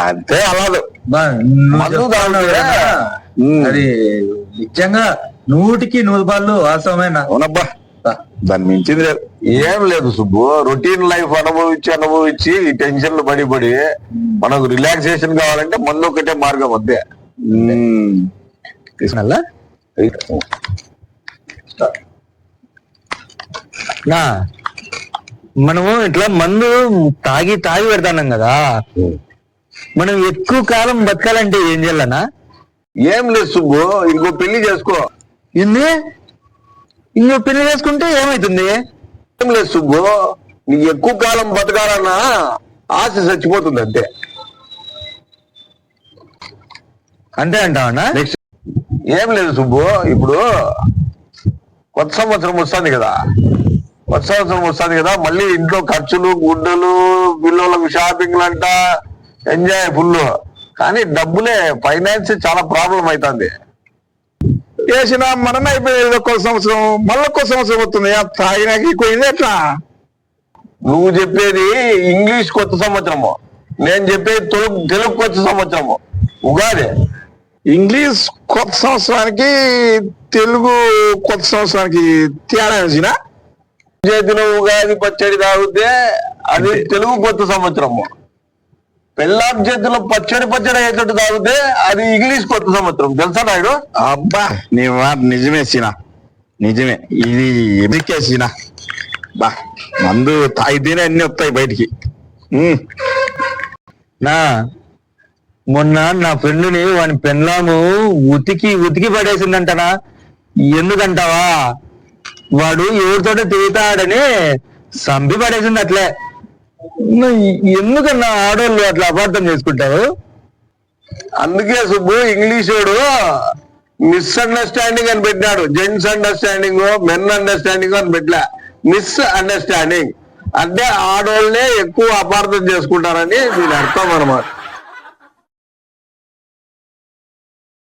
అంతే అలాదు అది నిజంగా 100% వాస్తవమైన అవునబ్బా. దాన్ని మించింది లేదు, ఏం లేదు సుబ్బు. రొటీన్ లైఫ్ అనుభవించి ఈ టెన్షన్లు పడి మనకు రిలాక్సేషన్ కావాలంటే మందు ఒకటే మార్గం అంతే. తీసుకున్నా మనము ఇట్లా మందు తాగి పెడతాం కదా, మనం ఎక్కువ కాలం బతకాలంటే ఏం చేయాలనా? ఏం లేదు సుబ్బు, ఇంకో పెళ్లి చేసుకో. ఇంకో పెళ్లి చేసుకుంటే ఏమైతుంది? ఏం లేదు సుబ్బు, నీకు ఎక్కువ కాలం బతకాలన్నా ఆశ చచ్చిపోతుంది అంతే. అంతే అంటావన్నా? నెక్స్ట్ ఏం లేదు సుబ్బు, ఇప్పుడు కొత్త సంవత్సరం వస్తుంది కదా, మళ్ళీ ఇంట్లో ఖర్చులు, గుడ్డలు, పిల్లలకు షాపింగ్లు అంట, ఎంజాయ్ ఫుల్. కానీ డబ్బులే, ఫైనాన్స్ చాలా ప్రాబ్లం అవుతుంది. వేసిన మనమే అయిపోయేది ఒక్క సంవత్సరం, మళ్ళీ ఒక్క సంవత్సరం వస్తుంది. తాగినాకి పోయింది ఎట్లా? నువ్వు చెప్పేది ఇంగ్లీష్ కొత్త సంవత్సరము, నేను చెప్పేది తెలుగు కొత్త సంవత్సరము, ఉగాది. ఇంగ్లీష్ కొత్త సంవత్సరానికి తెలుగు కొత్త సంవత్సరానికి తేడా వచ్చిన చేతిలో ఉగాది పచ్చడి తాగితే అది తెలుగు కొత్త సంవత్సరము. పెళ్ళాం చేతిలో పచ్చడి అయ్యేటట్టు తాగితే అది ఇంగ్లీష్ కొత్త సంవత్సరం. తెలుసా నాయుడు? అబ్బా నీ మాట నిజమే సీనా, నిజమే. ఇది ఎదికేసినా బా, మందు తాగితేనే అన్ని వస్తాయి బయటికి. మొన్న నా ఫ్రెండ్ని వాని పెళ్ళాము ఉతికి పడేసిందంటనా. ఎందుకంటావా? వాడు ఎవరితోట తిరుగుతాడని సంపి పడేసింది అట్లే. ఎందుకన్నా ఆడవాళ్ళు అట్లా అపార్థం చేసుకుంటారు? అందుకే సుబ్బు ఇంగ్లీష్ వాడు మిస్అండర్స్టాండింగ్ అని పెట్టినాడు. జెంట్స్ అండర్స్టాండింగ్, మెన్ అండర్స్టాండింగ్ అని పెట్టలే, మిస్ అండర్స్టాండింగ్. అంటే ఆడవాళ్ళనే ఎక్కువ అపార్థం చేసుకుంటారని దీని అర్థం అన్నమాట.